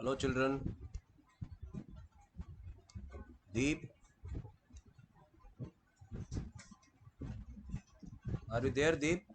Hello children. Deep, are you there Deep?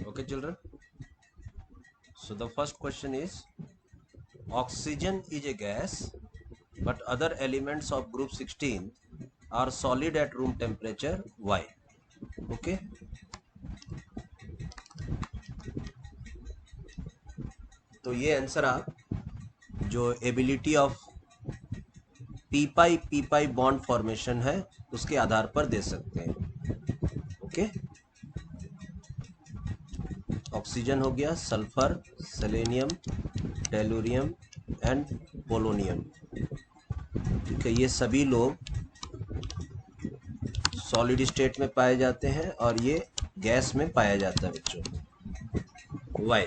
Okay children. So the first question is, oxygen is a gas but other elements of group 16 are solid at room temperature. Why? Okay. तो ये answer आप जो ability of P pi bond formation है उसके आधार पर दे सकते हैं. Okay. Oxygen हो गया, sulphur, selenium, tellurium and polonium. ठीक है, ये सभी लोग सॉलिड स्टेट में पाए जाते हैं और ये गैस में पाया जाता है बच्चों. वाई?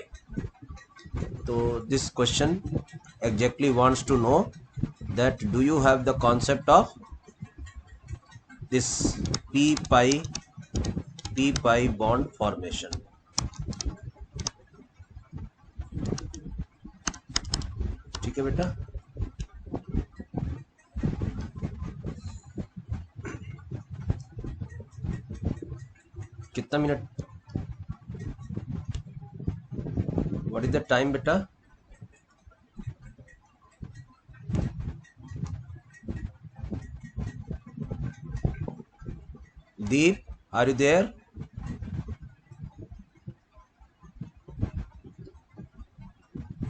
तो this question exactly wants to know that do you have the concept of this P pi bond formation. ठीक है बेटा. कितना minute? What is the time बेटा? Deep, are you there?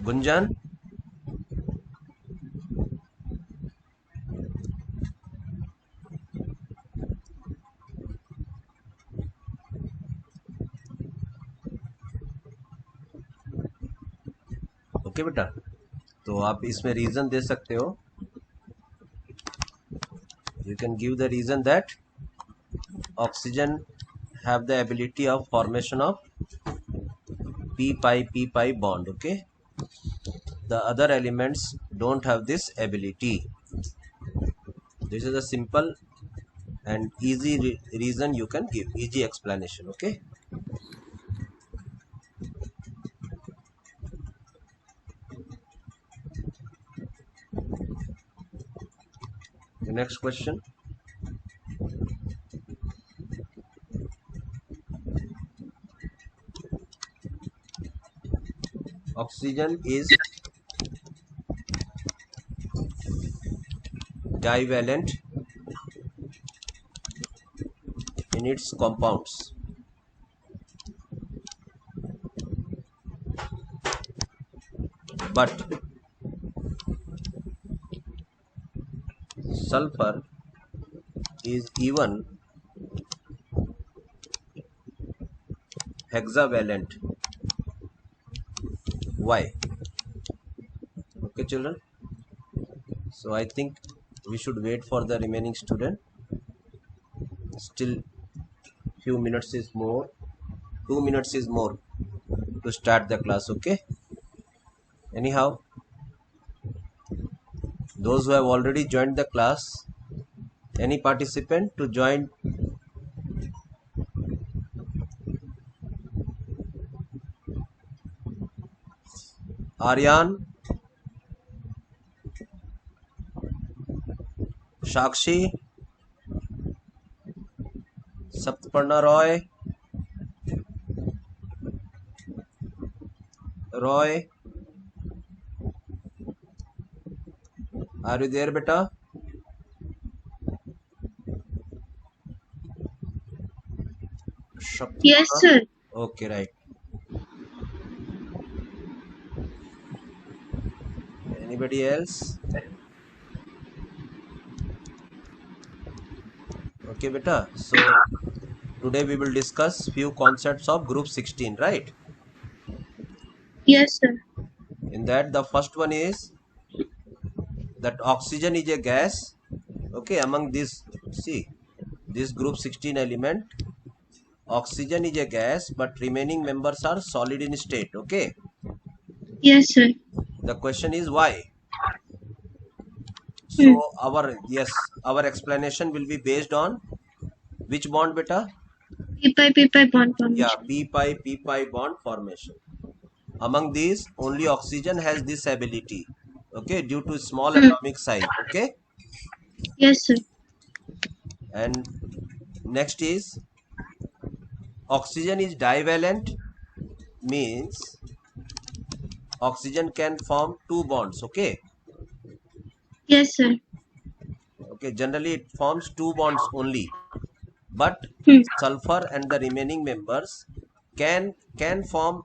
Gunjan? Okay बेटा. तो आप इसमें रीजन दे सकते हो. You can give the reason that oxygen have the ability of formation of p pi bond. Okay, the other elements don't have this ability. This is a simple and easy reason you can give, easy explanation. Okay. The next question. Oxygen is divalent in its compounds. But sulfur is even hexavalent. Why? Okay children, so I think we should wait for the remaining student. Still few minutes is more, 2 minutes is more to start the class. Okay, anyhow, those who have already joined the class, any participant to join? Aryan, Shakshi, Saptaparna Roy, Roy, are you there, beta? Yes, Shaktipa? sir. Okay, right. Anybody else? Okay, beta. So today we will discuss few concepts of group 16, right? Yes, sir. In that, the first one is that oxygen is a gas. Okay, among this, see, this group 16 element, oxygen is a gas, but remaining members are solid in state. Okay, Yes, sir. the question is why. So Hmm. our explanation will be based on which bond, beta? P-pi bond Yeah, formation. p pi bond formation. Among these, only oxygen has this ability. Okay, due to small Hmm. atomic size. Okay, Yes, sir. and next is oxygen is divalent, means oxygen can form two bonds. Okay, Yes, sir. okay, generally it forms two bonds only, but Hmm. sulfur and the remaining members can form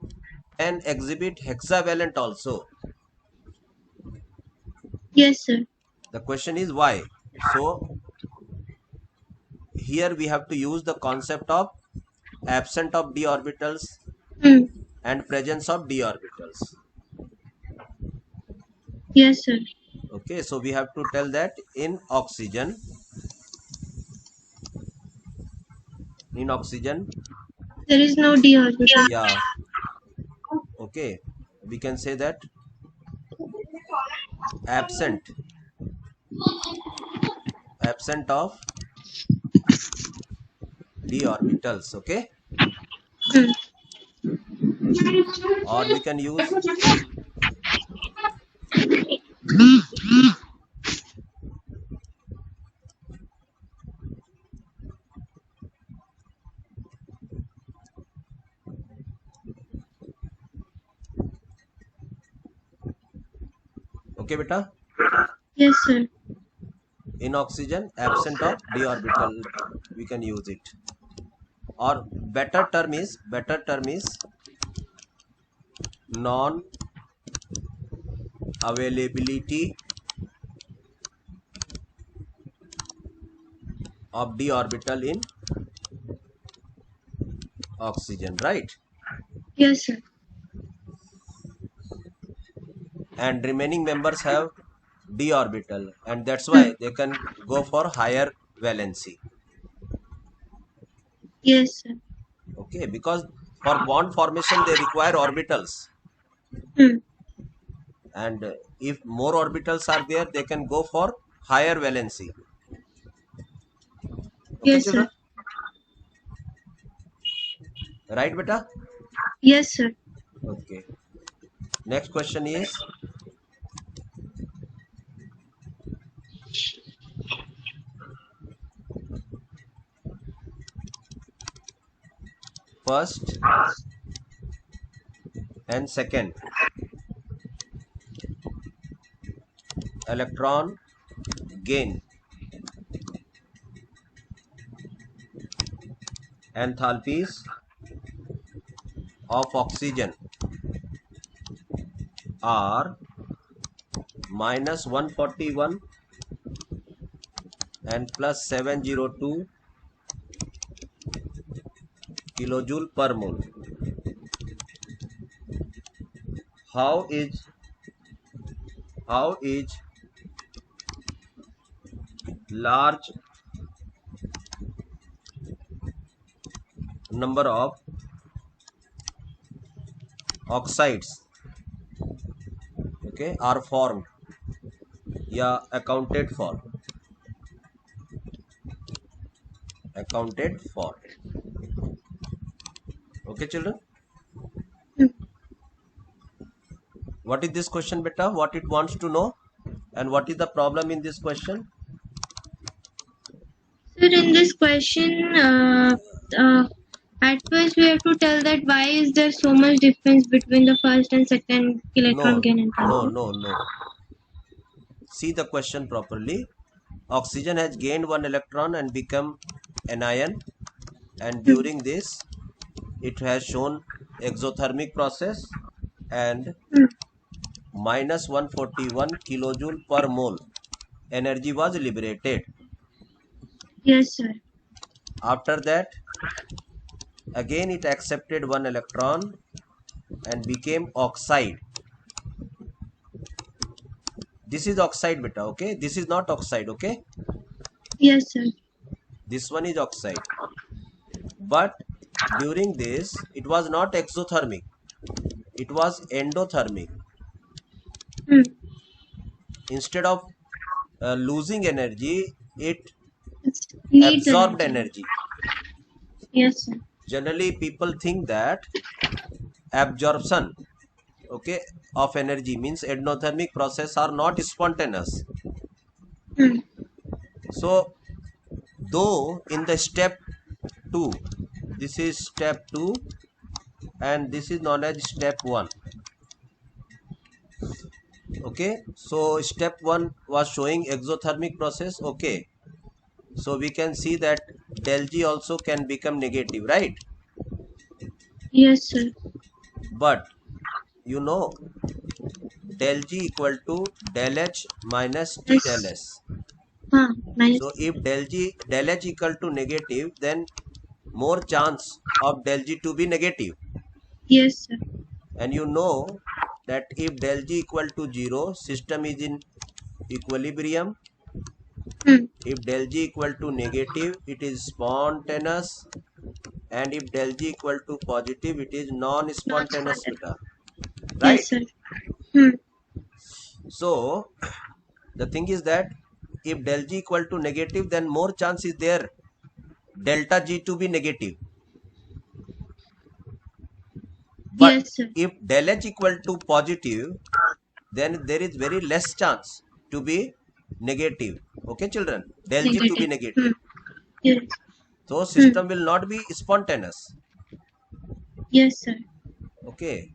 and exhibit hexavalent also. Yes, sir. The question is why. So here we have to use the concept of absence of d orbitals Hmm. and presence of d orbitals. Yes, sir. Okay, so we have to tell that in oxygen, There is no d orbital. yeah, okay, we can say that absent absent of d orbitals. Okay, Hmm. or we can use, okay, beta, Yes, sir. in oxygen absent of d orbital, we can use it, or better term is non availability of d orbital in oxygen, right? Yes, sir. And remaining members have d orbital, and that's why Hmm. they can go for higher valency. Yes, sir. Okay, because for bond formation they require orbitals, Hmm. and if more orbitals are there, they can go for higher valency. Okay, Yes, children, sir. right, beta? Yes, sir. Okay, next question is, first and second electron gain enthalpies of oxygen are minus 141 and plus 702 kilojoule per mole. How is large number of oxides, okay, are formed, yeah, accounted for. Okay, children, Hmm. what is this question, beta? What it wants to know, and what is the problem in this question? Sir, in this question, at first first we have to tell that why is there so much difference between the first and second electron gain enthalpy? No. See the question properly. Oxygen has gained one electron and become anion, and during this it has shown exothermic process, and minus 141 kilojoule per mole energy was liberated. Yes, sir. After that, again it accepted one electron and became oxide. This is oxide beta, okay? This is not oxide, okay? Yes, sir. This one is oxide. But during this, it was not exothermic. It was endothermic. Instead of losing energy, it Needs absorbed energy. energy. Yes, sir. Generally, people think that absorption, okay, of energy means endothermic process are not spontaneous. So, though in the step 2, this is step 2 and this is known as step 1. Okay, so step 1 was showing exothermic process. Okay, so we can see that del G also can become negative, right? Yes, sir. But you know, del G equal to del H minus T del Yes. S. Minus. So if del H equal to negative, then more chance of del G to be negative. Yes, sir. And you know that if del G equal to 0, system is in equilibrium. If del G equal to negative, it is spontaneous, and if del G equal to positive, it is non-spontaneous beta, right? Yes, sir. So the thing is that if del G equal to negative, then more chance is there delta G to be negative. But Yes, sir. if del H equal to positive, then there is very less chance to be negative. Okay, children, del G to be negative. Yes. So system will not be spontaneous. Yes, sir. Okay,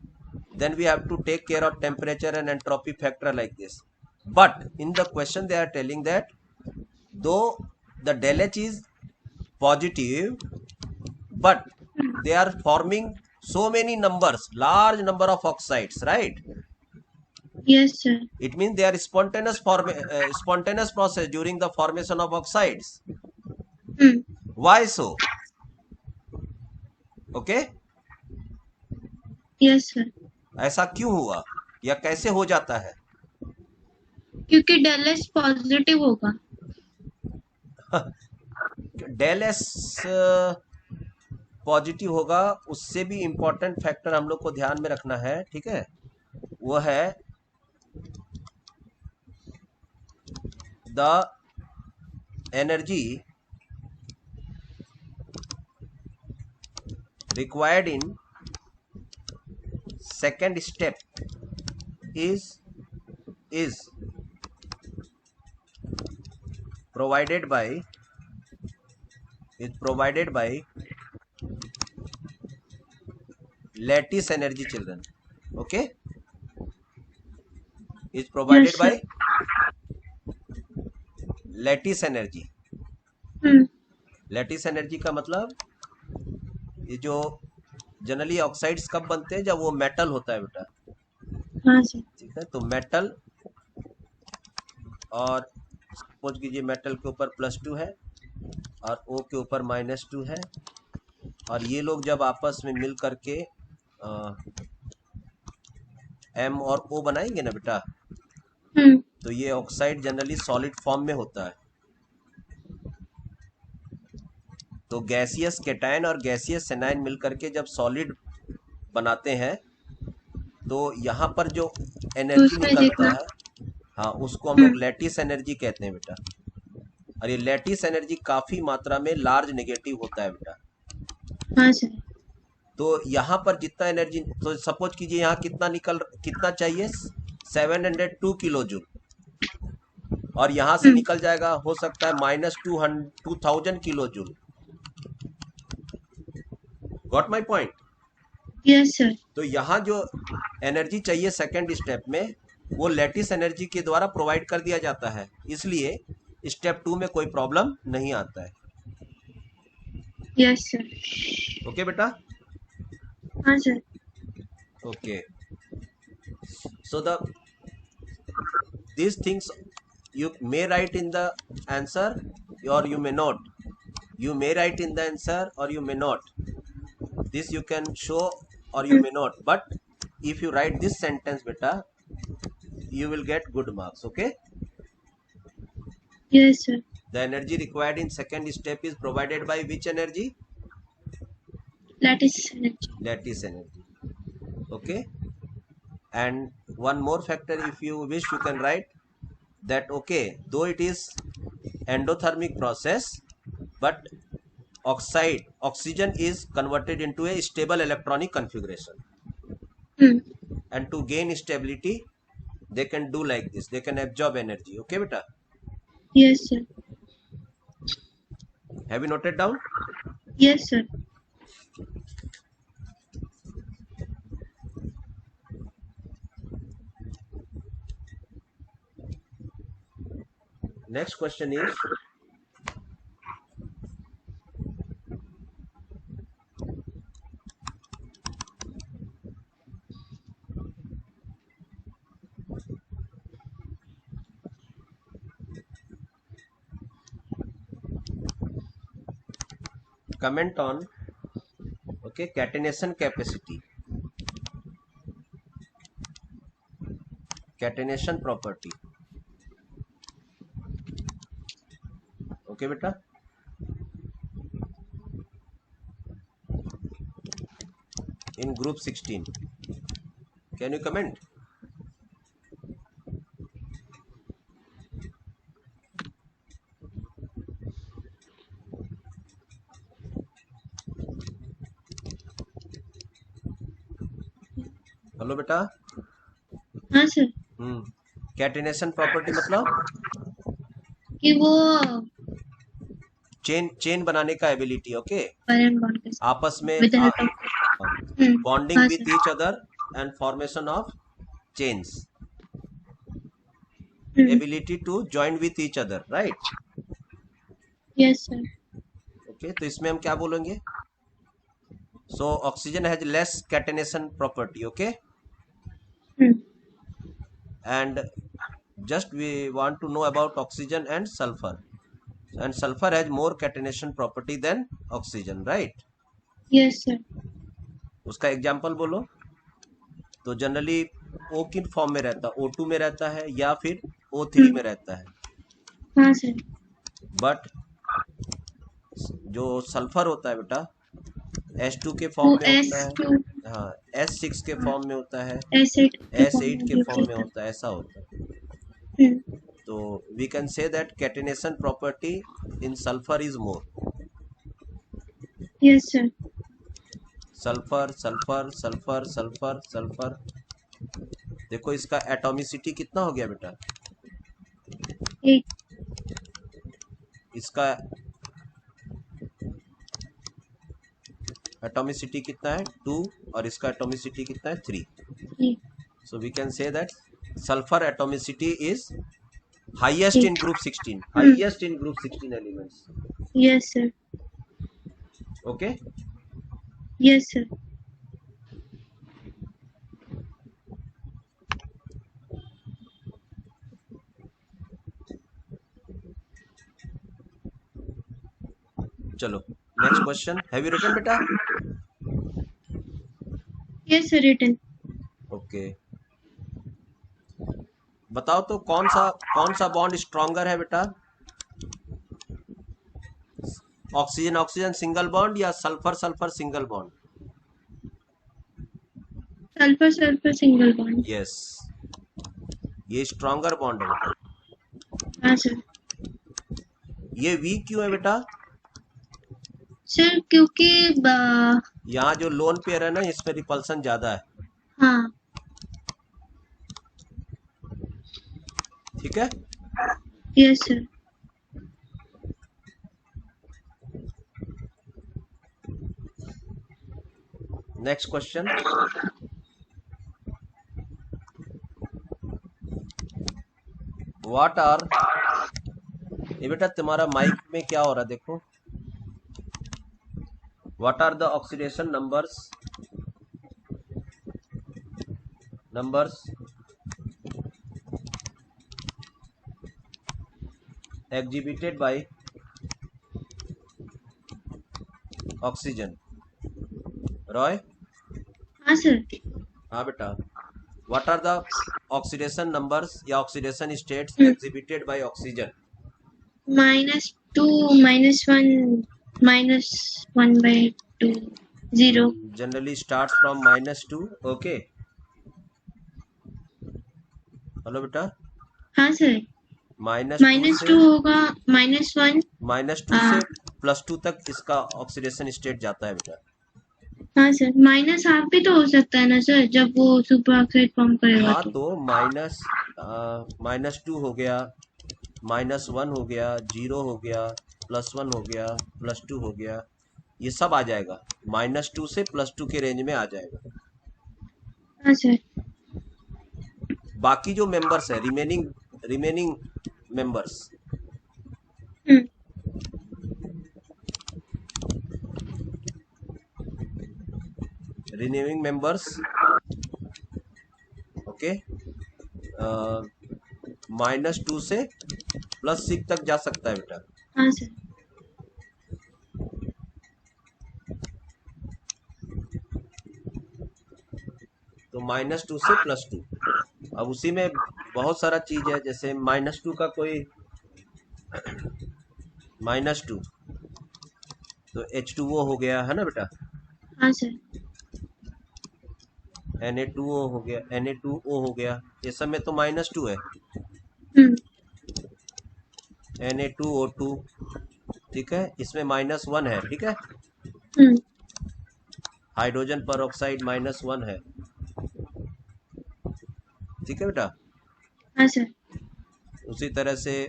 then we have to take care of temperature and entropy factor like this. But in the question they are telling that though the del H is positive, but they are forming so many numbers, large number of oxides, right? Yes, sir. It means they are spontaneous process during the formation of oxides. Why so? Okay, Yes, sir. ऐसा क्यों हुआ या कैसे हो जाता है? क्योंकि del S positive होगा. डेल एस पॉजिटिव होगा. उससे भी इंपॉर्टेंट फैक्टर हम लोग को ध्यान में रखना है, ठीक है? वो है the energy required in second step is provided by lattice energy, children. Okay, is provided by lattice energy. lattice energy का मतलब ये जो जनरली ऑक्साइड्स कब बनते हैं? जब वो मेटल होता है बेटा. हाँ सर. ठीक है, तो मेटल, और सपोज कीजिए मेटल के ऊपर +2 है और O के ऊपर -2 है, और ये लोग जब आपस में मिल करके M और O बनाएंगे ना बेटा, तो ये ऑक्साइड जनरली सॉलिड फॉर्म में होता है. तो गैसियस केटायन और गैसियस एनायन मिलकर के जब सॉलिड बनाते हैं, तो यहाँ पर जो एनर्जी निकलता है, हाँ, उसको हम लोग लैटिस एनर्जी कहते हैं बेटा. और ये लैटिस एनर्जी काफी मात्रा में लार्ज नेगेटिव होता है बेटा. हाँ सर. तो यहाँ पर जितना एनर्जी, तो सपोज कीजिए यहाँ कितना चाहिए? 702 किलो जूल, और यहाँ से निकल जाएगा, हो सकता है -2000 kilo joule. Got my point? Yes, sir. तो यहाँ जो एनर्जी चाहिए सेकेंड स्टेप में, वो लैटिस एनर्जी के द्वारा प्रोवाइड कर दिया जाता है, इसलिए स्टेप 2 में कोई प्रॉब्लम नहीं आता है। Yes, sir. ओके बेटा? हाँ sir. Okay, so these things you may write in the answer or you may not. You may write in the answer or you may not. This you can show or you may not. But if you write this sentence, beta, you will get good marks. Okay? Yes, sir. The energy required in second step is provided by which energy? Lattice energy. Lattice energy. Okay? And one more factor, if you wish, you can write that, okay, though it is endothermic process, but oxygen is converted into a stable electronic configuration. And to gain stability, they can do like this, they can absorb energy. Okay beta? Yes, sir. Have you noted down? Yes, sir. Next question is, comment on, okay, catenation capacity, catenation property. Okay beta? In group 16, can you comment? Hello बेटा? हाँ sir. Catenation property मतलब कि वो chain बनाने का ability. Okay, iron bond के साथ आपस में with the help of bonding हाँ with sir. Each other and formation of chains, ability to join with each other, right? Yes, sir. Okay, तो इसमें हम क्या बोलेंगे? So oxygen has less catenation property. Okay, and just we want to know about oxygen and sulfur has more catenation property than oxygen, right? Yes, sir. उसका example बोलो. तो generally O किन form में रहता है? O2 में रहता है या फिर O3 में रहता है. हाँ सर. बट जो सल्फर होता है बेटा, H2 के फॉर्म में होता है, हाँ, S6 के फॉर्म में होता है, S8 के फॉर्म में होता है, ऐसा होता है. तो we can say that catenation property in sulphur is more. Yes sir. Sulphur sulphur sulphur sulphur sulphur, देखो इसका एटॉमिसिटी कितना हो गया बेटा? 8. इसका एटॉमिसिटी कितना है? 2. और इसका एटॉमिसिटी कितना है? 3. So we can say that sulphur atomicity is highest in group 16, highest in group 16 elements. Yes sir. Okay, yes sir. चलो next question. Have you written बेटा? Yes sir, written. ओके, बताओ तो कौन सा बॉन्ड स्ट्रॉन्गर है बेटा? Oxygen oxygen single bond या sulphur sulphur single bond? Sulphur sulphur single bond. Yes, ये स्ट्रॉन्गर बॉन्ड है बेटा. हाँ सर. ये वीक क्यों है बेटा? सर क्योंकि यहाँ जो लोन पेयर है ना, इसमें रिपल्सन ज्यादा है. हाँ. ठीक है. Yes sir. Next question, what are, ये बेटा तुम्हारा माइक में क्या हो रहा है देखो, what are the oxidation numbers exhibited by oxygen? Roy? हाँ सर। हाँ बेटा, what are the oxidation numbers या oxidation states exhibited by oxygen? -2, -1, -1/2, 0। Generally start from -2। Okay, hello बेटा। हाँ सर। -2 होगा, -1, -2 से +2 तक इसका ऑक्सीडेशन स्टेट जाता है बेटा। हाँ सर। -1/2 भी तो हो सकता है ना सर, जब वो सुपर ऑक्साइड फॉर्म करेगा। हाँ तो -2 हो गया, -1 हो गया, 0 हो गया, +1 हो गया, +2 हो गया, ये सब आ जाएगा, -2 से +2 के रेंज में आ जाएगा। हाँ सर। बाकी जो मेंबर्स है, रिमेनिंग मेंबर्स, ओके, -2 से +6 तक जा सकता है बेटा। हाँ सर। तो -2 से +2, अब उसी में बहुत सारा चीज है, जैसे -2 का कोई -2 तो H2O हो गया है ना बेटा, हाँ सर। Na2O हो गया, Na2O हो गया, ये सब में तो -2 है। Na2O2, ठीक है, इसमें -1 है, ठीक है। हाइड्रोजन पर ऑक्साइड -1 है, ठीक है बेटा। हाँ सर। उसी तरह से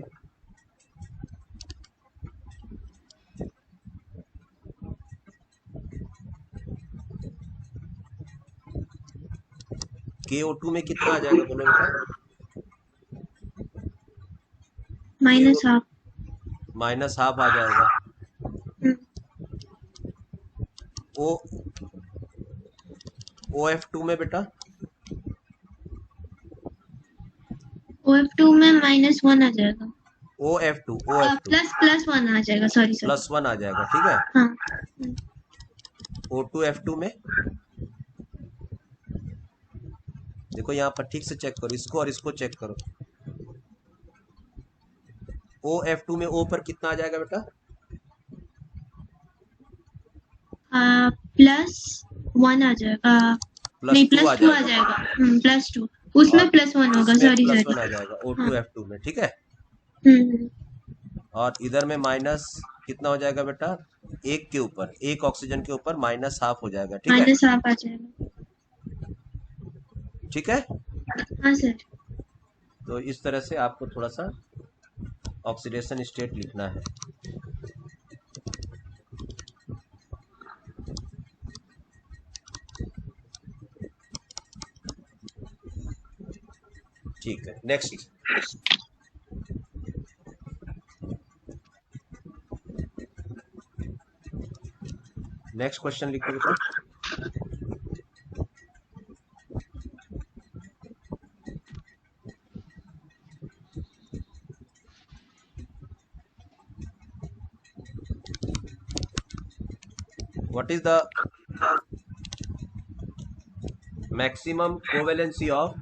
KO2 में कितना आ जाएगा बोलो बेटा? -1/2 आ जाएगा। OF2 में बेटा, OF2 में -1 आ जाएगा। OF2 +1 आ जाएगा, सॉरी सर। +1 आ जाएगा, ठीक है। हाँ। O2F2 में देखो, यहाँ पर ठीक से चेक करो, इसको और इसको चेक करो। OF2 में O पर कितना आ जाएगा बेटा? +1 आ जाएगा, नहीं +2 आ जाएगा। +2, उसमें +1 होगा, सॉरी सॉरी। +1 आ जाएगा O2F2 में, ठीक है। और इधर में माइनस कितना हो जाएगा बेटा? एक के ऊपर, एक ऑक्सीजन के ऊपर -1/2 हो जाएगा, ठीक है। -1/2 आ जाएगा, ठीक है। हाँ सर। तो इस तरह से आपको थोड़ा सा ऑक्सीडेशन स्टेट लिखना है। ठीक है, नेक्स्ट। नेक्स्ट क्वेश्चन लिखो बेटा। What is the maximum covalency of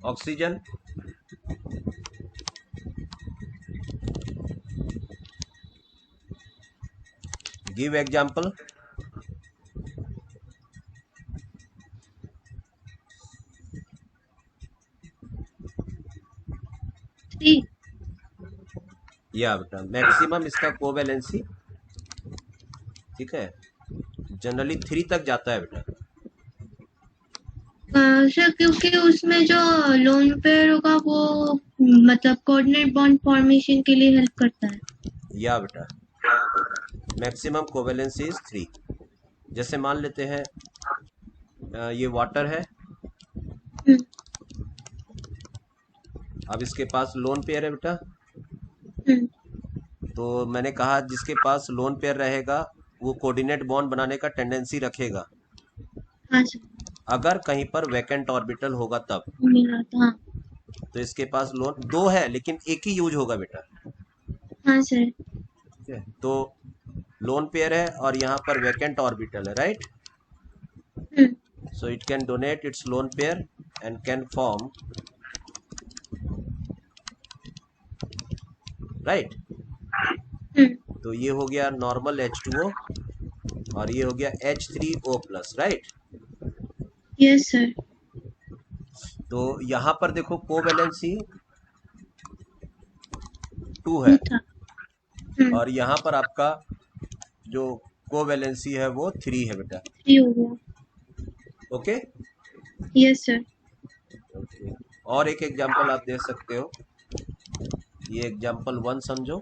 oxygen give example? या बेटा, मैक्सिमम इसका कोवेलेंसी, ठीक है, जनरली 3 तक जाता है बेटा। सर क्योंकि उसमें जो लोन पेयर होगा वो मतलब कोऑर्डिनेट बॉन्ड फॉर्मेशन के लिए हेल्प करता है। या बेटा, मैक्सिमम कोवेलेंसी इज 3। जैसे मान लेते हैं ये वाटर है, हम्म, अब इसके पास लोन पेयर है बेटा। हम्म, तो मैंने कहा जिसके पास लोन पेयर रहेगा वो कोऑर्डिनेट बॉन्ड बनाने का टेंडेंसी रखेगा, हाँ सर, अगर कहीं पर वैकेंट ऑर्बिटल होगा तब। मिला था, हाँ। तो इसके पास लोन दो है लेकिन एक ही यूज होगा बेटा। हाँ सर। ठीक है, तो लोन पेयर है और यहाँ पर वैकेंट ऑर्बिटल है, right. Hmm, So it can donate its lone pair and can form, right। हम्म, तो ये हो गया नॉर्मल H2O और ये हो गया H3O plus, right. Yes sir. तो यहाँ पर देखो कोवैलेंसी 2 है टू था। और यहाँ पर आपका जो कोवैलेंसी है वो 3 है बेटा। 3 हो गया। ओके। Yes sir. और एक एग्जांपल आप दे सकते हो, ये एग्जांपल 1 समझो।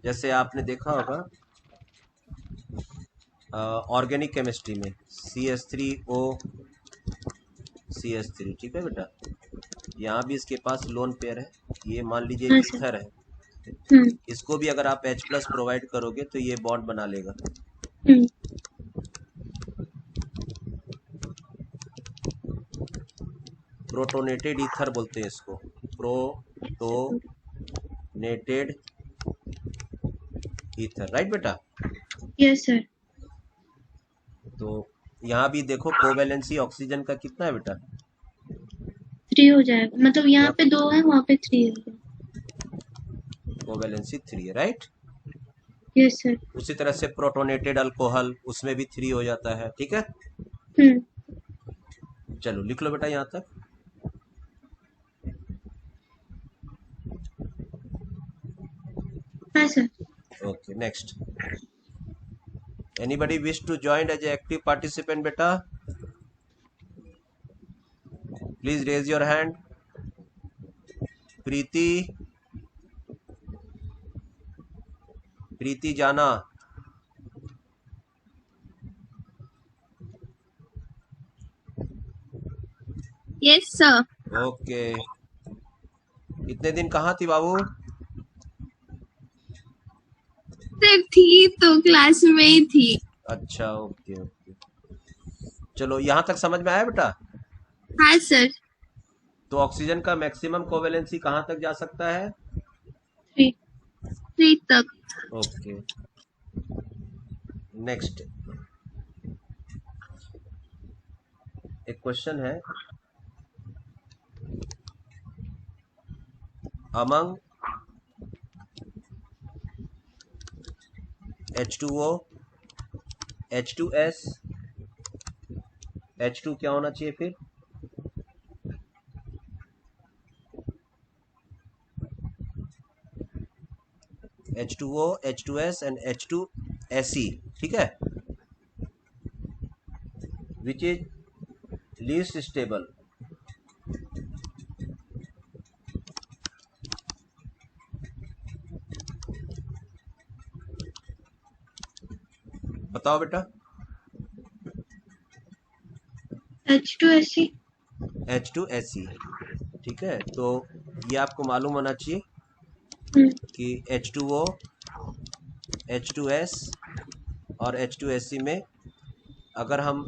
जैसे आपने देखा होगा ऑर्गेनिक केमिस्ट्री में CH3O CH3, ठीक है बेटा। यहाँ भी इसके पास लोन पेयर है, ये मान लीजिए हाँ सर। ईथर है, हम्म, इसको भी अगर आप H प्लस प्रोवाइड करोगे तो ये बॉन्ड बना लेगा। हम्म, प्रोटोनेटेड ईथर बोलते हैं इसको, प्रोटोनेटेड ईथर, राइट बेटा। Yes sir. तो यहाँ भी देखो कोवैलेंसी ऑक्सीजन का कितना है बेटा। 3 हो जाएगा, मतलब यहाँ यहाँ पे 2 है, वहाँ पे 3 है। कोवैलेंसी 3 है, राइट। Yes sir. उसी तरह से प्रोटोनेटेड अल्कोहल उसमें भी 3 हो जाता है, ठीक है। हम्म, चलो लिख लो बेटा यहाँ तक। हाँ sir. Okay, next. Anybody wish to join as active participant बेटा, please raise your hand. Preeti, Preeti जाना। Yes sir. ओके, इतने दिन कहाँ थी बाबू। सर थी तो क्लास में ही थी। अच्छा, ओके ओके। चलो यहाँ तक समझ में आया बेटा। हाँ सर। तो ऑक्सीजन का मैक्सिमम कोवैलेंसी कहाँ तक जा सकता है। 3 3 तक। Okay, next. एक क्वेश्चन है, अमंग H2O H2S H2 क्या होना चाहिए फिर। H2O H2S एंड H2SE, ठीक है। Which is least stable. बताओ बेटा। H2SC। H2SE, ठीक है। तो ये आपको मालूम होना चाहिए कि H2O H2S और H2SE में अगर हम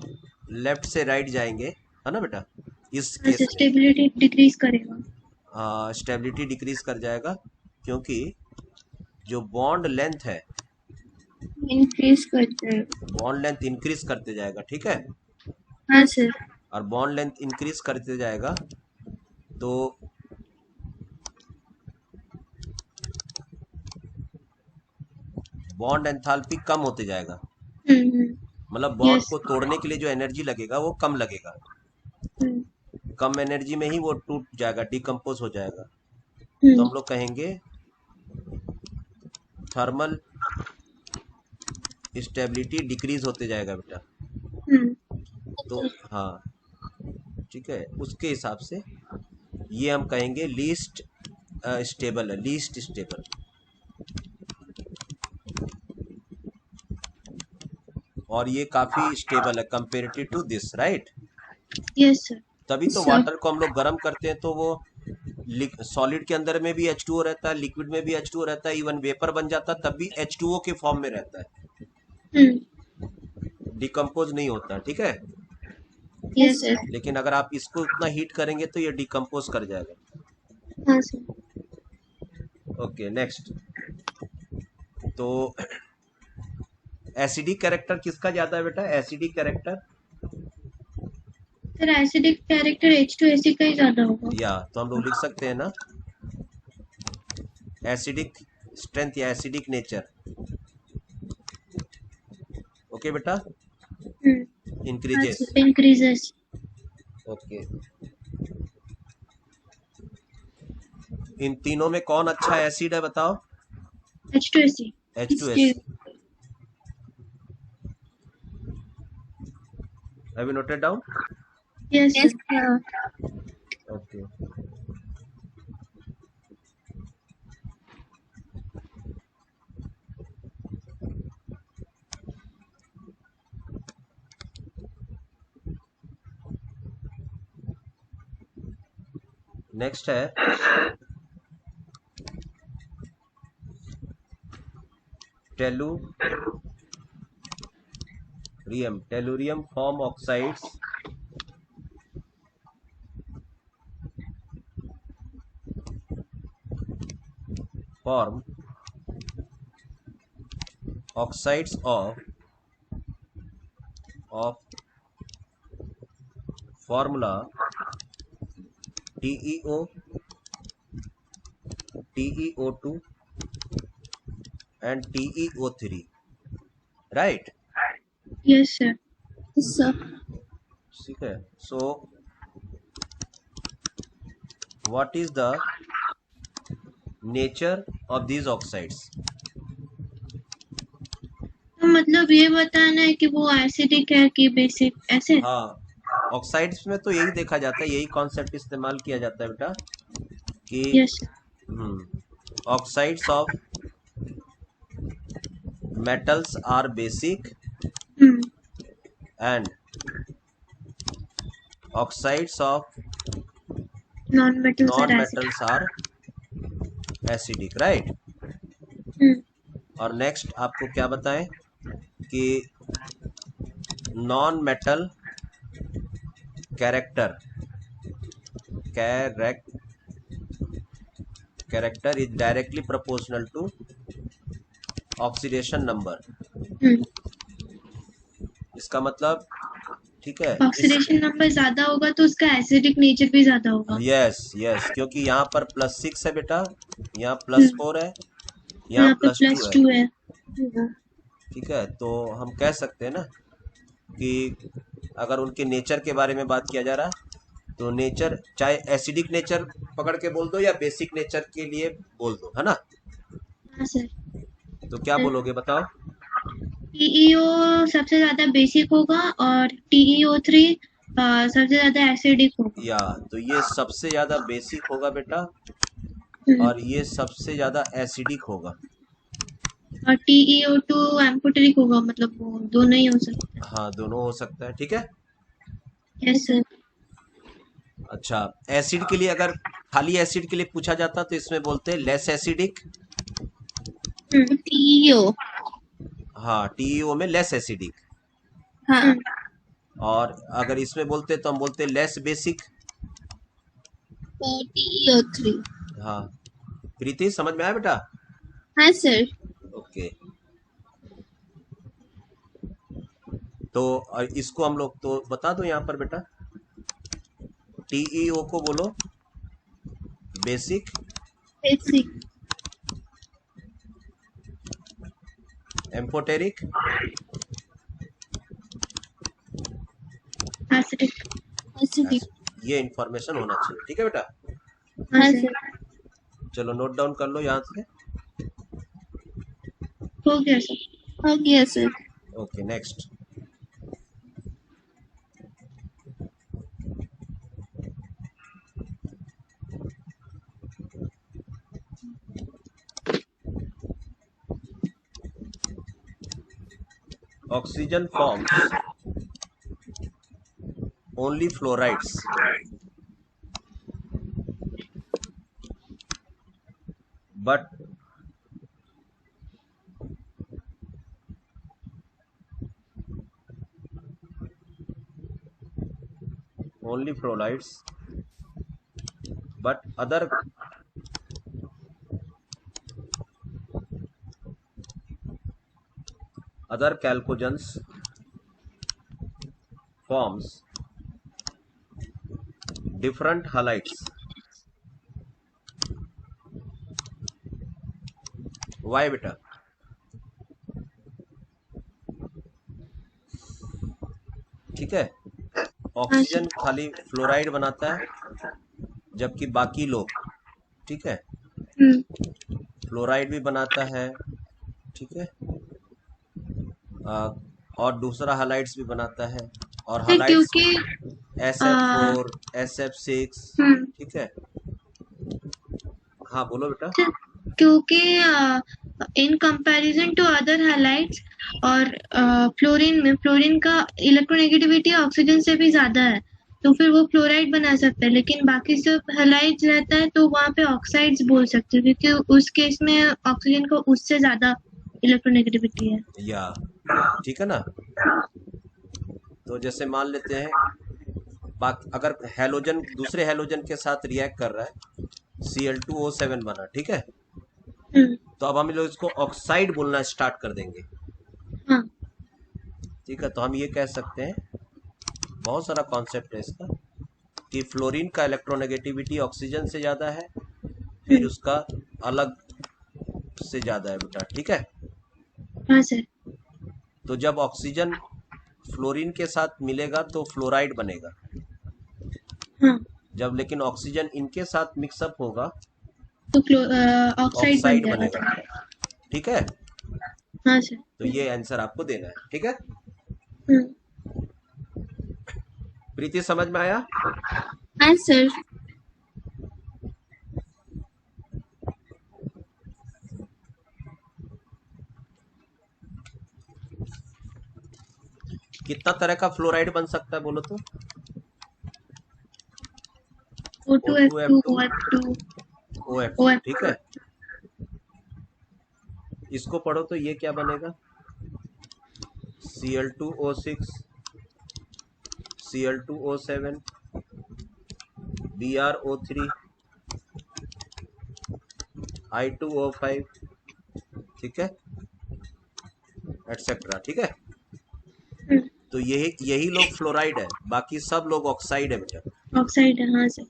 लेफ्ट से राइट जाएंगे, है ना बेटा, इस केस में स्टेबिलिटी डिक्रीज करेगा। स्टेबिलिटी डिक्रीज कर जाएगा, क्योंकि जो बॉन्ड लेंथ है इंक्रीज कर जाएगा। बॉन्ड लेंथ इंक्रीज करते जाएगा, ठीक है। हाँ सर। और बॉन्ड लेंथ इंक्रीज करते जाएगा तो बॉन्ड एंथैल्पी कम होते जाएगा। मतलब बॉन्ड यस। को तोड़ने के लिए जो एनर्जी लगेगा वो कम लगेगा, कम एनर्जी में ही वो टूट जाएगा, डिकम्पोज हो जाएगा। तो हम लोग कहेंगे थर्मल स्टेबिलिटी डिक्रीज होते जाएगा बेटा। तो हाँ, ठीक है, उसके हिसाब से ये हम कहेंगे लीस्ट स्टेबल है, लीस्ट स्टेबल। और ये काफी स्टेबल है comparative to this, right. Yes sir. तभी तो सर वाटर को हम लोग गर्म करते हैं तो वो सॉलिड के अंदर में भी H2O रहता है, लिक्विड में भी H2O रहता है, इवन वेपर बन जाता है तब भी H2O के फॉर्म में रहता है, डिकम्पोज नहीं होता, ठीक है। Yes sir. लेकिन अगर आप इसको उतना हीट करेंगे तो ये डिकम्पोज कर जाएगा। हाँ सर। Okay next. तो एसिडिक कैरेक्टर किसका ज्यादा है बेटा, acidic character? Sir acidic character H2AC का ही ज्यादा होगा। या तो हम लोग लिख सकते हैं ना एसिडिक स्ट्रेंथ या एसिडिक नेचर। ओके बेटा, इंक्रीजेस। इंक्रीजेस। ओके, इन तीनों में कौन अच्छा एसिड है बताओ? H2AC। H2S। Have you noted down? Yes sir. Okay, next है tellurium. Tellurium form oxides form oxides of formula TeO, TeO2 and TeO3, right? Yes sir. Sir ठीक है। So what is the nature of these oxides? तो मतलब ये बताना है कि वो एसिडिक है कि बेसिक, ऐसे? हाँ, ऑक्साइड्स में तो यही देखा जाता है, यही कॉन्सेप्ट इस्तेमाल किया जाता है बेटा कि yes. Oxides of metals are basic and oxides of non non-metals are acidic, right? और नेक्स्ट आपको क्या बताएं कि non metal character is directly proportional to oxidation number. इसका मतलब, ठीक है, ऑक्सीडेशन नंबर ज्यादा होगा तो उसका एसिडिक नेचर भी ज्यादा होगा। यस, क्योंकि यहाँ पर +6 है बेटा, यहाँ +4 है, यहाँ +2 है, ठीक है। तो हम कह सकते हैं ना कि अगर उनके नेचर के बारे में बात किया जा रहा है तो नेचर चाहे एसिडिक नेचर पकड़ के बोल दो या बेसिक नेचर के लिए बोल दो, है ना। हाँ सर। तो क्या बोलोगे बताओ? TeO सबसे ज्यादा बेसिक होगा और TeO3 सबसे ज्यादा एसिडिक होगा। या तो ये सबसे ज्यादा बेसिक होगा बेटा और ये सबसे ज्यादा एसिडिक होगा। और TeO2 एम्फोटेरिक होगा, मतलब वो दोनों ही हो सकता है। हाँ, दोनों हो सकता है, ठीक है। Yes sir. अच्छा, एसिड के लिए अगर खाली एसिड के लिए पूछा जाता तो इसमें बोलते हैं लेस एसिडिक। TeO। हाँ, TeO में लेस एसिडिक। हाँ। और अगर इसमें बोलते तो हम बोलते लेस बेसिक। TeO3। हाँ, प्रीति समझ में आया बेटा? हाँ सर। ओके, तो इसको हम लोग तो बता दो यहाँ पर बेटा, TeO को बोलो बेसिक, बेसिक, एम्फोटेरिक, एसिडिक। ये इंफॉर्मेशन होना चाहिए, ठीक है बेटा। हाँ सर। चलो नोट डाउन कर लो यहाँ से। हो गया सर। हो गया sir. Okay next. oxygen forms only fluorides but other chalcogens forms different halides. Why बेटा? ठीक है, ऑक्सीजन खाली फ्लोराइड बनाता है जबकि बाकी लोग, ठीक है, फ्लोराइड भी बनाता है, ठीक है, और दूसरा हाइलाइट्स भी बनाता है, और हाइलाइट्स SF4 SF6, ठीक है। हाँ बोलो बेटा। क्योंकि in comparison to other halides और फ्लोरीन का इलेक्ट्रोनेगेटिविटी ऑक्सीजन से भी ज्यादा है, तो फिर वो फ्लोराइड बना सकता है, लेकिन बाकी सब हैलाइड्स रहता है तो वहाँ पे ऑक्साइड्स बोल सकते हैं, क्योंकि उस केस में ऑक्सीजन को उससे ज्यादा इलेक्ट्रोनेगेटिविटी है। या ठीक है ना। तो जैसे मान लेते हैं अगर हेलोजन दूसरे हेलोजन के साथ रिएक्ट कर रहा है, Cl2O7 बना, ठीक है, तो अब हम लोग इसको ऑक्साइड बोलना स्टार्ट कर देंगे। हाँ। ठीक है, तो हम ये कह सकते हैं, बहुत सारा कॉन्सेप्ट है इसका, कि फ्लोरीन का इलेक्ट्रोनेगेटिविटी ऑक्सीजन से ज्यादा है, फिर उसका अलग से ज्यादा है बेटा, ठीक है। हाँ सर। तो जब ऑक्सीजन फ्लोरीन के साथ मिलेगा तो फ्लोराइड बनेगा। हाँ। जब लेकिन ऑक्सीजन इनके साथ मिक्सअप होगा तो ऑक्साइड बनेगा, ठीक है। हाँ सर। तो ये आंसर आपको देना है, ठीक है। प्रीति समझ में आया? हाँ सर। कितना तरह का फ्लोराइड बन सकता है बोलो तो? O2F2 OF2, ठीक है। इसको पढ़ो तो ये क्या बनेगा? Cl2O6, Cl2O7, BrO3, I2O5, ठीक है, एटसेट्रा, ठीक है। तो यही लोग फ्लोराइड है, बाकी सब लोग ऑक्साइड है बेटा। ऑक्साइड है, हाँ sir.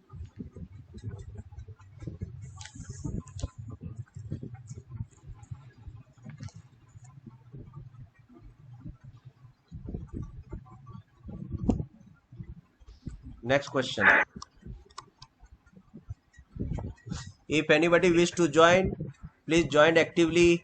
Next question. If anybody wish to join, please join actively.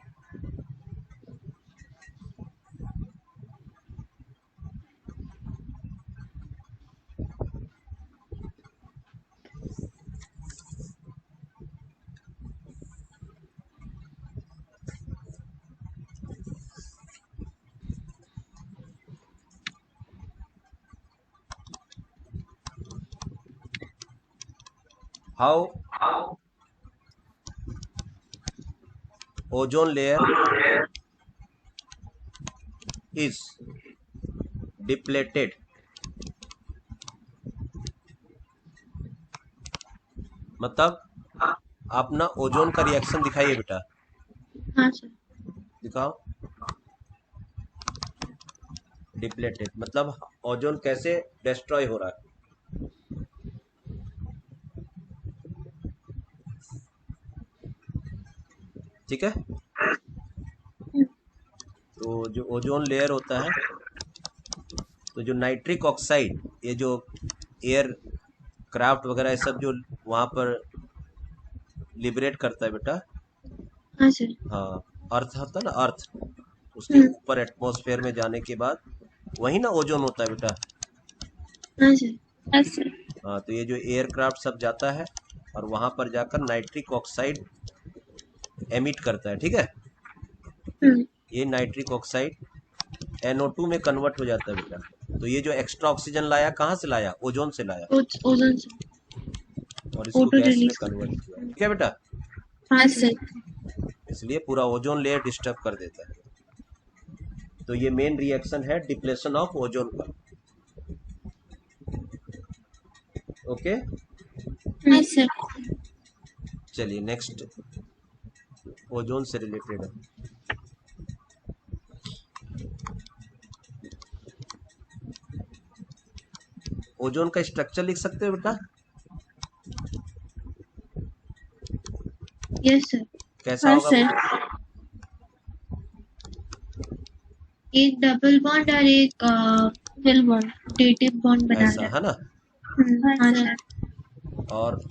How ozone layer is depleted, मतलब आप ना ओजोन का रिएक्शन दिखाइए बेटा। हाँ सर। दिखाओ। डिप्लेटेड मतलब ओजोन कैसे डिस्ट्रॉय हो रहा है। ठीक है, तो जो ओजोन लेयर होता है, तो जो नाइट्रिक ऑक्साइड, ये जो एयर क्राफ्ट वगैरह ये सब जो वहाँ पर लिबरेट करता है बेटा। हाँ सर। हाँ, अर्थ होता है ना, अर्थ, उसके ऊपर एटमॉस्फेयर में जाने के बाद वही ना ओजोन होता है बेटा। हाँ सर। हाँ सर। हाँ, तो ये जो एयरक्राफ्ट सब जाता है और वहाँ पर जाकर नाइट्रिक ऑक्साइड एमिट करता है, ठीक है। ये नाइट्रिक ऑक्साइड NO2 में कन्वर्ट हो जाता है बेटा। तो ये जो एक्स्ट्रा ऑक्सीजन लाया कहाँ से लाया? ओजोन से लाया ओजोन से और इसको फोटो गैस में रिलीज कन्वर्ट किया। ठीक है बेटा, हाँ सर। इसलिए पूरा ओजोन लेयर डिस्टर्ब कर देता है। तो ये मेन रिएक्शन है डिप्लेशन ऑफ ओजोन का। ओके, हाँ सर। चलिए नेक्स्ट ओजोन से रिलेटेड है। ओजोन का स्ट्रक्चर लिख सकते हो बेटा? Yes sir. कैसा हाँ होगा सर। बेटा? एक डबल बॉन्ड और एक सिंगल बॉन्ड, डेटिव बॉन्ड बना ऐसा रहा है ना। है। हाँ सर। और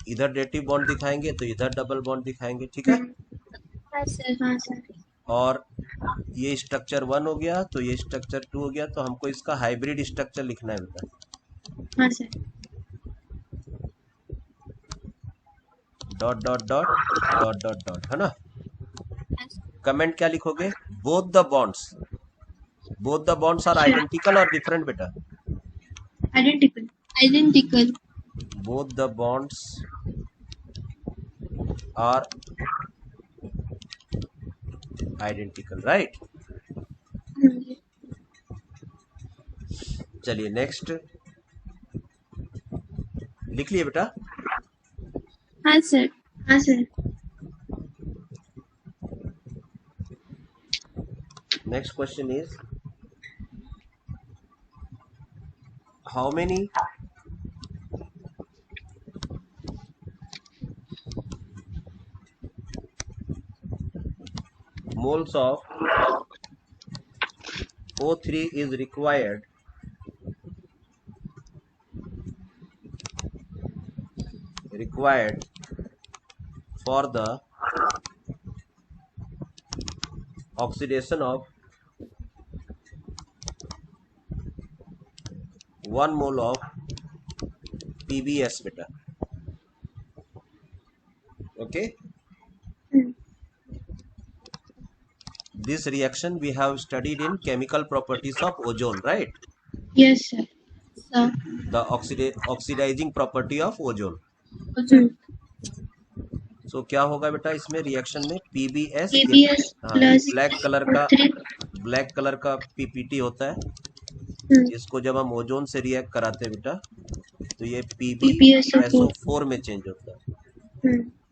इधर डेटिव बॉन्ड दिखाएंगे तो इधर डबल बॉन्ड दिखाएंगे। ठीक है, हाँ सर। हाँ सर। और ये स्ट्रक्चर 1 हो गया तो ये स्ट्रक्चर 2 हो गया, तो हमको इसका हाइब्रिड स्ट्रक्चर लिखना है बेटा। हाँ sir. Dot dot dot dot dot dot, है ना। कमेंट क्या लिखोगे? Both the bonds are identical और डिफरेंट बेटा? Identical. Identical. Both the bonds are identical, right. चलिए नेक्स्ट लिख लिए बेटा? हाँ सर। हाँ sir. Next question is how many moles of O3 is required for the oxidation of 1 mole of PbS beta. Okay, this reaction we have studied in chemical properties of ozone, right? Yes sir. Sir. The oxidizing property of ozone. So क्या होगा बेटा इसमें reaction में? PbS plus black colour का PPT होता है। इसको जब हम ओजोन से रिएक्ट कराते हैं बेटा तो ये PbSO4 में चेंज होता है।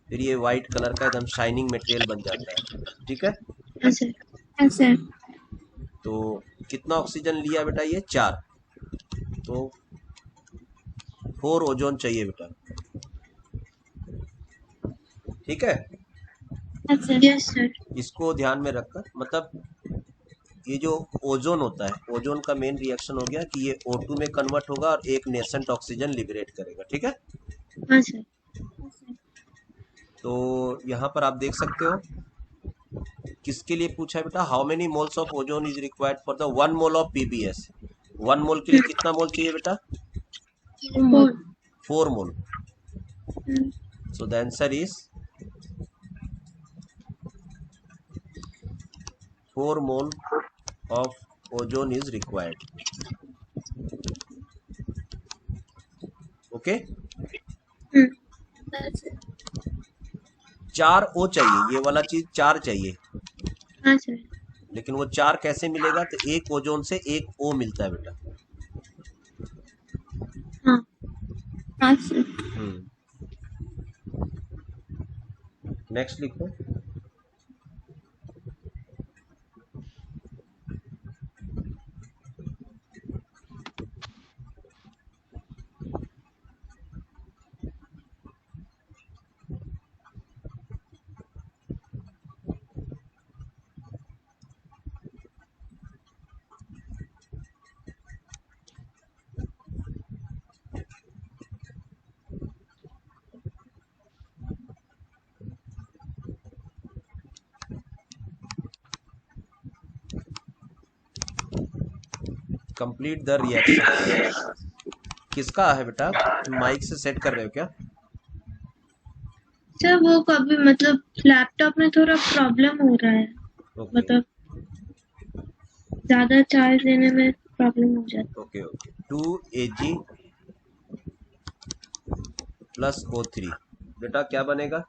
फिर ये व्हाइट कलर का एकदम शाइनिंग मटेरियल बन जाता है। ठीक है, हाँ सर। तो कितना ऑक्सीजन लिया बेटा? ये 4, तो 4 ओजोन चाहिए बेटा। ठीक है, यस सर। इसको ध्यान में रखकर, मतलब ये जो ओजोन होता है, ओजोन का मेन रिएक्शन हो गया कि ये O2 में कन्वर्ट होगा और एक नेसेंट ऑक्सीजन लिबरेट करेगा। ठीक है, हाँ सर। तो यहाँ पर आप देख सकते हो किसके लिए पूछा है बेटा? How many moles of ozone is required for the 1 mole of PbS। 1 mole के लिए कितना मोल चाहिए बेटा? 4 mole. So the answer is 4 mole of ozone is required. Okay, 4 O चाहिए, ये वाला चीज 4 चाहिए। हाँ सर। लेकिन वो 4 कैसे मिलेगा? तो एक ओजोन से एक O मिलता है बेटा। हाँ सर। नेक्स्ट लिखो। Complete the reaction. किसका है बेटा? माइक से सेट कर रहे हो क्या? सर वो कभी मतलब लैपटॉप में थोड़ा प्रॉब्लम हो रहा है। Okay. मतलब ज्यादा चार्ज देने में प्रॉब्लम हो जाती okay okay 2Ag plus O3 बेटा क्या बनेगा?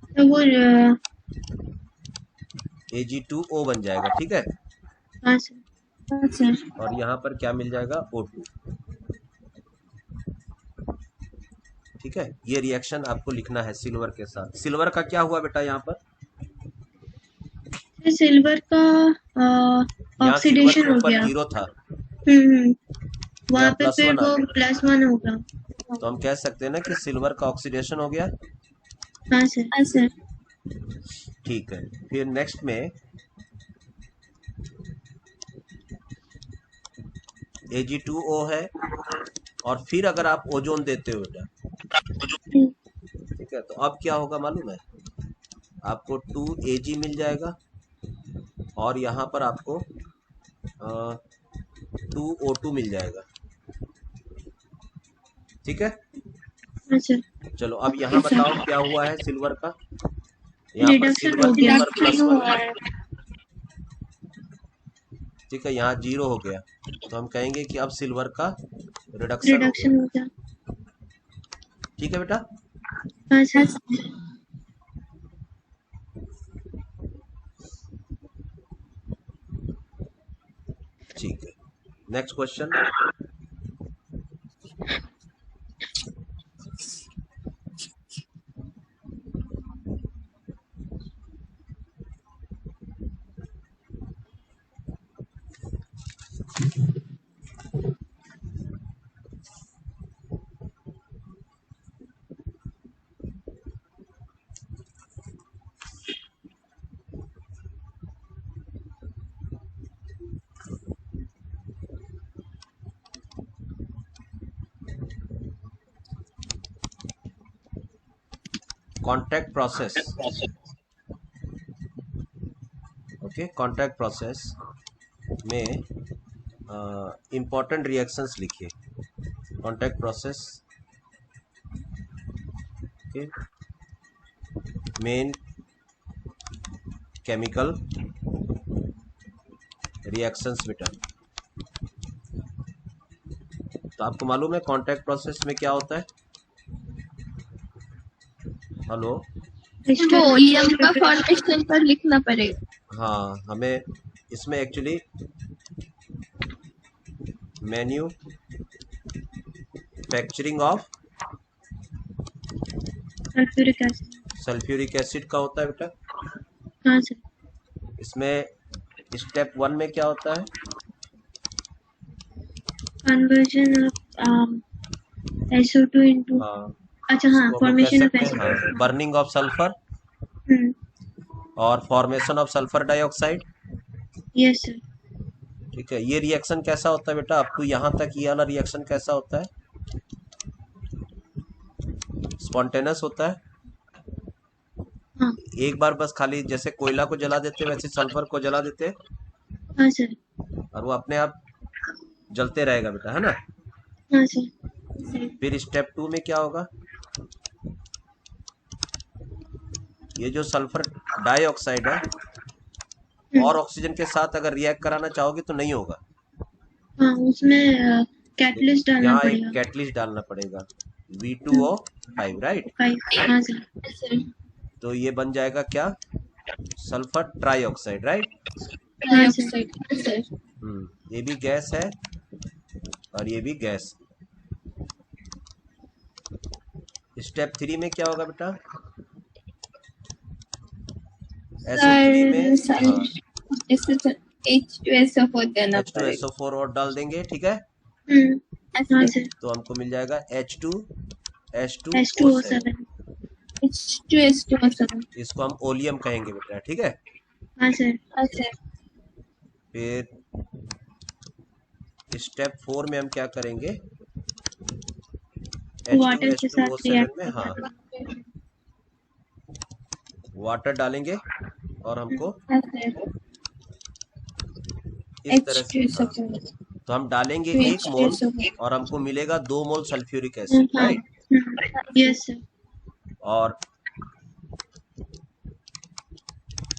तो वो Ag2O बन जाएगा, ठीक है। हाँ सर। और यहाँ पर क्या मिल जाएगा? O2, ठीक है। ये रिएक्शन आपको लिखना है सिल्वर के साथ। सिल्वर का क्या हुआ बेटा यहाँ पर? सिल्वर का यहाँ सिल्वर ऑक्सीडेशन के हो ऊपर गया। 0 था, वहाँ पे प्लस फिर 1 आ वो गया, +1 होगा। तो हम कह सकते हैं ना कि सिल्वर का ऑक्सीडेशन हो गया। हाँ सर। ठीक है। फिर नेक्स्ट में Ag2O है, और फिर अगर आप ओजोन देते हो बेटा, ठीक है, तो अब क्या होगा मालूम है? आपको 2Ag मिल जाएगा, और यहाँ पर आपको 2O2 मिल जाएगा, ठीक है। हाँ सर। चलो अब यहाँ बताओ क्या हुआ है सिल्वर का? यहाँ पर रिडक्शन सिल्वर हो के गया। ऊपर +1, ठीक है, यहाँ 0 हो गया, तो हम कहेंगे कि अब सिल्वर का रिडक्शन हो गया, ठीक है बेटा। हाँ सर। ठीक है, next question. Contact process, okay. Contact process में इंपॉर्टेंट रिएक्शंस लिखिए। कॉन्टैक्ट प्रोसेस के मेन केमिकल रिएक्शंस बेटा। तो आपको मालूम है कॉन्टैक्ट प्रोसेस में क्या होता है? हेलो, वो ओलियम का फॉर्मेशन पर लिखना पड़ेगा। हाँ, हमें इसमें actually manufacturing of sulphuric acid का होता है बेटा। हाँ सर। इसमें स्टेप 1 में क्या होता है? कन्वर्जन ऑफ SO2 into अच्छा हाँ, formation of SO2, burning of sulphur और formation of sulphur dioxide. Yes sir. ठीक है, ये रिएक्शन कैसा होता है बेटा? अप टू यहाँ तक ये वाला रिएक्शन कैसा होता है? स्पॉन्टेनियस होता है। हाँ। एक बार बस खाली जैसे कोयला को जला देते वैसे सल्फर को जला देते, हाँ सर। और वो अपने आप जलते रहेगा बेटा, है ना। हाँ सर। फिर स्टेप 2 में क्या होगा? ये जो सल्फर डाइऑक्साइड है और ऑक्सीजन के साथ अगर रिएक्ट कराना चाहोगे तो नहीं होगा। हाँ, उसमें कैटलिस्ट डालना यहाँ पड़ेगा। एक कैटलिस्ट डालना पड़ेगा, V2O5, राइट। हाँ सर। तो ये बन जाएगा क्या? Sulphur trioxide, right. हाँ सर। ये भी गैस है और ये भी गैस। स्टेप 3 में क्या होगा बेटा? SO3 में H2SO4 और डाल देंगे, ठीक है। हाँ सर। तो हमको मिल जाएगा H2O7। इसको हम ओलियम कहेंगे बेटा, ठीक है। हाँ सर। फिर स्टेप 4 में हम क्या करेंगे? वाटर के साथ H2SO7 में हाँ वाटर डालेंगे और हमको इस तरह से तो हम डालेंगे 1 मोल और हमको मिलेगा 2 mole sulphuric acid, right. Yes sir. और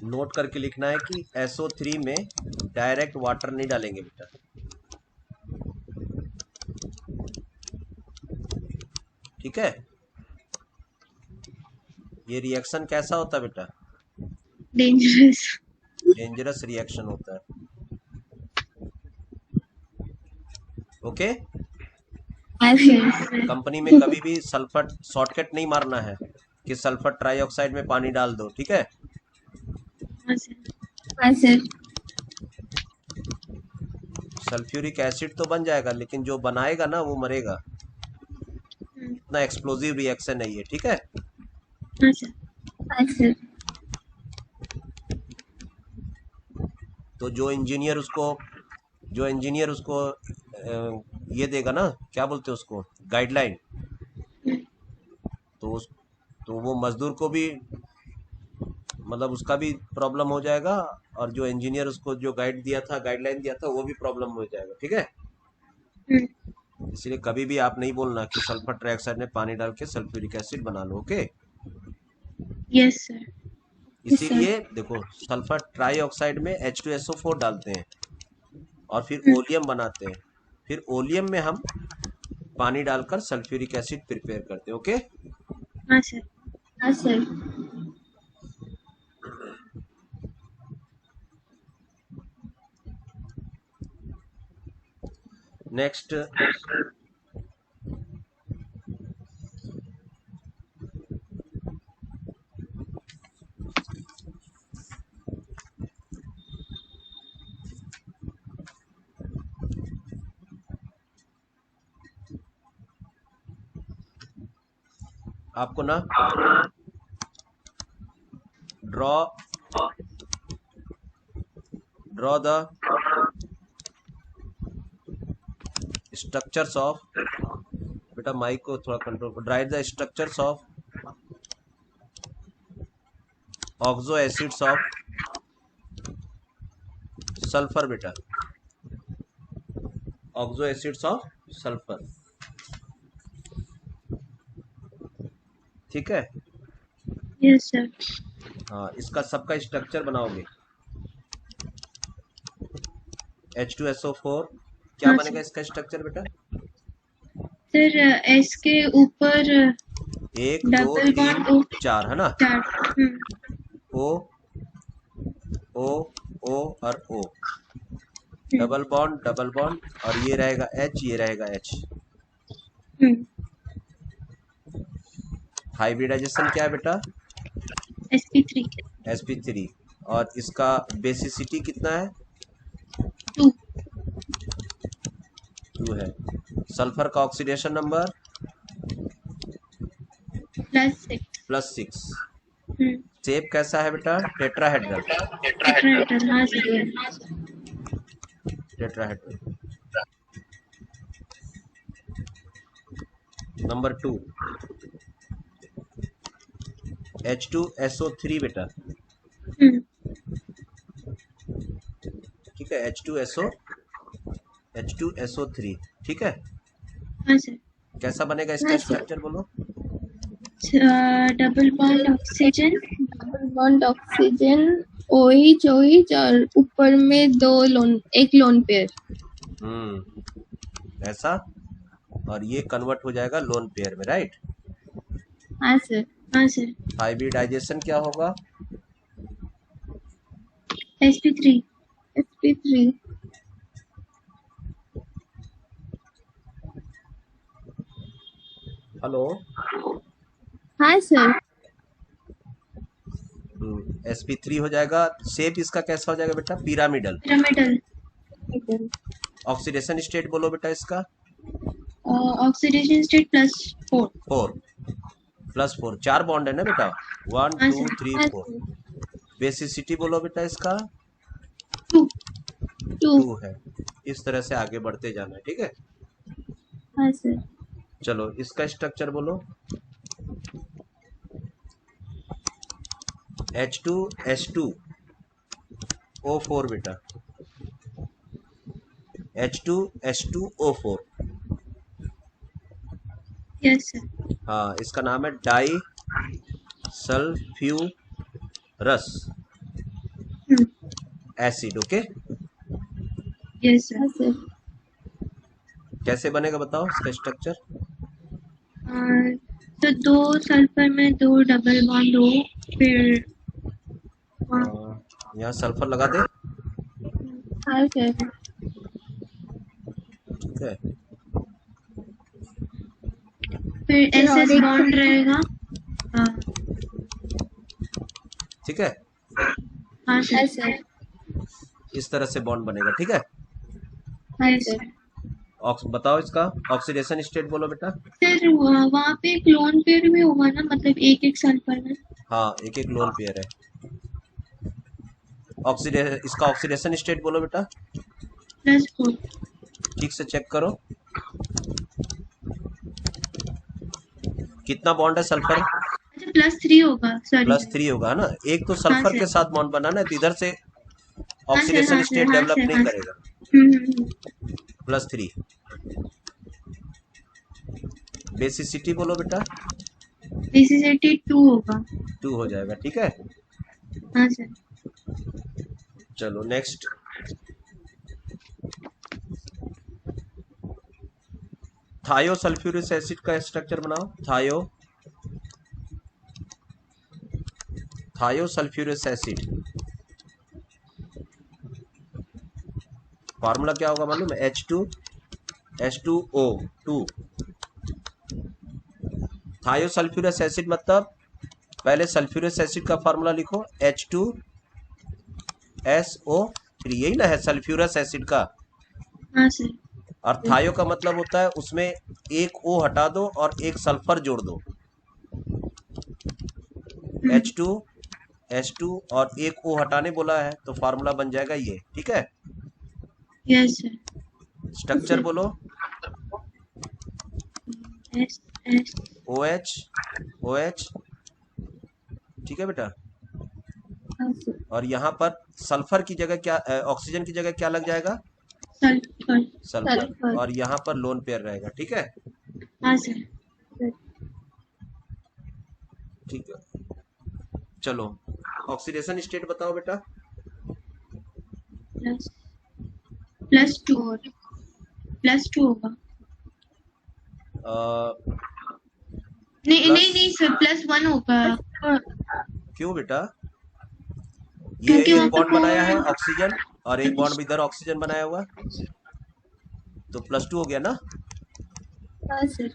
नोट करके लिखना है कि SO3 में डायरेक्ट वाटर नहीं डालेंगे बेटा, ठीक है। ये रिएक्शन कैसा होता है बेटा? डेंजरस। डेंजरस रिएक्शन होता है, ओके। कंपनी में कभी भी सल्फर शॉर्टकट नहीं मारना है कि सल्फर ट्राइऑक्साइड में पानी डाल दो, ठीक है। हाँ सर। हाँ सर। सल्फ्यूरिक एसिड तो बन जाएगा, लेकिन जो बनाएगा ना वो मरेगा। इतना एक्सप्लोजिव रिएक्शन है ये, ठीक है। हाँ सर। हाँ सर। तो जो इंजीनियर उसको ये देगा ना, क्या बोलते हैं उसको, गाइडलाइन, तो वो मजदूर को भी मतलब उसका भी प्रॉब्लम हो जाएगा, और जो इंजीनियर उसको जो गाइडलाइन दिया था वो भी प्रॉब्लम हो जाएगा, ठीक है। इसलिए कभी भी आप नहीं बोलना कि सल्फर ट्राइऑक्साइड में पानी डाल के सल्फ्यूरिक एसिड बना लो, ओके। Yes sir. इसीलिए देखो, सल्फर ट्राइऑक्साइड में H2SO4 डालते हैं और फिर ओलियम बनाते हैं, फिर ओलियम में हम पानी डालकर सल्फ्यूरिक एसिड प्रिपेयर करते हैं, ओके। हाँ सर। हाँ सर। नेक्स्ट, आपको ना ड्रॉ द स्ट्रक्चर्स ऑफ, बेटा माइक को थोड़ा कंट्रोल करो, drive the structures of oxo acids of sulphur, बेटा ऑक्सो एसिड्स ऑफ सल्फर, ठीक है। Yes sir. हाँ, इसका सबका स्ट्रक्चर बनाओगे। H2SO4 क्या हाँ बनेगा सर। इसका स्ट्रक्चर बेटा? सर एस के ऊपर 1 2 डबल 3 बॉन्ड 4 है ना, 4। O O O और O, डबल बॉन्ड और ये रहेगा H, ये रहेगा H। हाइब्रिडाइजेशन क्या है बेटा? sp3। और इसका बेसिसिटी कितना है? 2 है। सल्फर का ऑक्सीडेशन नंबर +6। शेप कैसा है बेटा? टेट्राहेड्रल। नंबर 2 H2SO3 बेटा, ठीक है। H2SO3, ठीक है। हाँ सर। कैसा बनेगा इसका स्ट्रक्चर बोलो? Double bond oxygen, double bond oxygen, OH OH और ऊपर में एक लोन पेयर। ऐसा, और ये कन्वर्ट हो जाएगा लोन पेयर में, राइट। हाँ सर। हाँ सर। हाइब्रिडाइजेशन क्या होगा? sp3। हेलो। हाँ सर। sp3 हो जाएगा। शेप इसका कैसा हो जाएगा बेटा? पिरामिडल। ऑक्सीडेशन स्टेट बोलो बेटा इसका? Oxidation state +4। +4, 4 बॉन्ड है ना बेटा, 1 2 3 4। बेसिसिटी बोलो बेटा इसका? 2 है। इस तरह से आगे बढ़ते जाना है, ठीक है। हाँ सर। चलो इसका स्ट्रक्चर बोलो। H2H2O4 बेटा, H2H2O4। Yes sir. हाँ, इसका नाम है disulphurous, acid. Okay, yes sir. हाँ सर। कैसे बनेगा बताओ इसका स्ट्रक्चर। तो 2 सल्फर में 2 डबल बॉन्ड हो, फिर यहाँ सल्फर लगा दे। हाँ सर। ठीक है, फिर फिर और एसएस एक बॉन्ड रहेगा। हाँ ठीक है, हाँ हाँ सर। सर। इस तरह से बॉन्ड बनेगा। ठीक है, हाँ यस सर। सर। बताओ इसका ऑक्सीडेशन स्टेट बोलो बेटा। सर वहाँ पे एक लोन पेयर भी होगा ना, मतलब एक एक सल्फर में। हाँ, एक एक लोन पेयर है। इसका ऑक्सीडेशन स्टेट बोलो बेटा। +4। ठीक से चेक करो कितना बॉन्ड है सल्फर। अच्छा +3 होगा, सॉरी सर। +3 होगा ना। एक तो हाँ सल्फर सर। के साथ बॉन्ड बनाना है, तो इधर से हाँ सर। ऑक्सीडेशन हाँ सर। स्टेट हाँ डेवलप सर। नहीं हाँ सर। करेगा। +3। बेसिसिटी बोलो बेटा। बेसिसिटी 2 होगा। 2 हो जाएगा। ठीक है, हाँ सर। चलो नेक्स्ट। थायो सल्फ्यूरिक एसिड का स्ट्रक्चर बनाओ। थायो सल्फ्यूरिक एसिड फार्मूला क्या होगा मालूम है? H2O2। थायो सल्फ्यूरिक एसिड मतलब पहले सल्फ्यूरिक एसिड का फार्मूला लिखो, H2SO3, यही ना है सल्फ्यूरस एसिड का। हाँ सर। और थायो का मतलब होता है उसमें एक O हटा दो और एक सल्फर जोड़ दो। H2 और एक O हटाने बोला है, तो फार्मूला बन जाएगा ये। ठीक है, यस सर। स्ट्रक्चर बोलो। S S. OH। ठीक है बेटा, हाँ सर। और यहाँ पर सल्फर की जगह क्या, ऑक्सीजन की जगह क्या लग जाएगा? सल्फर। सल्फर। सल्फर। और यहाँ पर लोन पेयर रहेगा। ठीक है, हाँ सर। ठीक है, चलो ऑक्सीडेशन स्टेट बताओ बेटा। +2 होगा। नहीं नहीं नहीं सर, +1 होगा। क्यों बेटा? ये क्योंकि एक वहाँ पे बॉन्ड बनाया है ऑक्सीजन, और एक बॉन्ड इधर ऑक्सीजन बनाया हुआ, तो +2 हो गया ना। हाँ सर।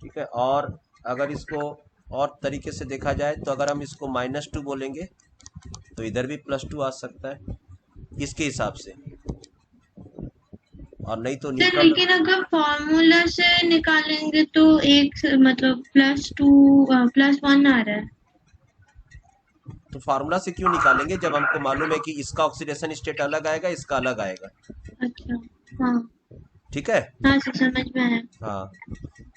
ठीक है, और अगर इसको और तरीके से देखा जाए तो अगर हम इसको -2 बोलेंगे तो इधर भी +2 आ सकता है इसके हिसाब से, और नहीं तो सर, न्यूट्रल। लेकिन अगर फॉर्मूला से निकालेंगे तो मतलब +2 +1 आ रहा है। तो फार्मूला से क्यों निकालेंगे जब हमको मालूम है कि इसका ऑक्सीडेशन स्टेट अलग आएगा, इसका अलग आएगा। अच्छा। हाँ ठीक है, हाँ सर, समझ में आया। हाँ,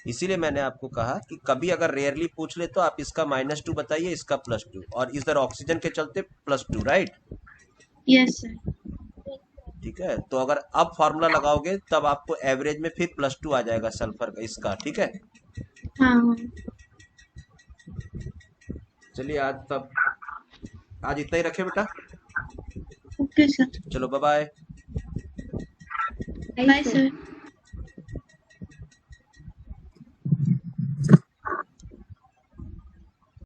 इसीलिए मैंने आपको कहा कि कभी अगर रेयरली पूछ ले तो आप इसका -2 बताइए, इसका +2, और इधर ऑक्सीजन के चलते +2, राइट। Yes sir. ठीक है, तो अगर अब फार्मूला लगाओगे तब आपको एवरेज में फिर +2 आ जाएगा सल्फर का, इसका। ठीक है, हाँ हाँ। चलिए आज इतना ही रखे बेटा। Okay sir. चलो बाय बाय। Bye sir.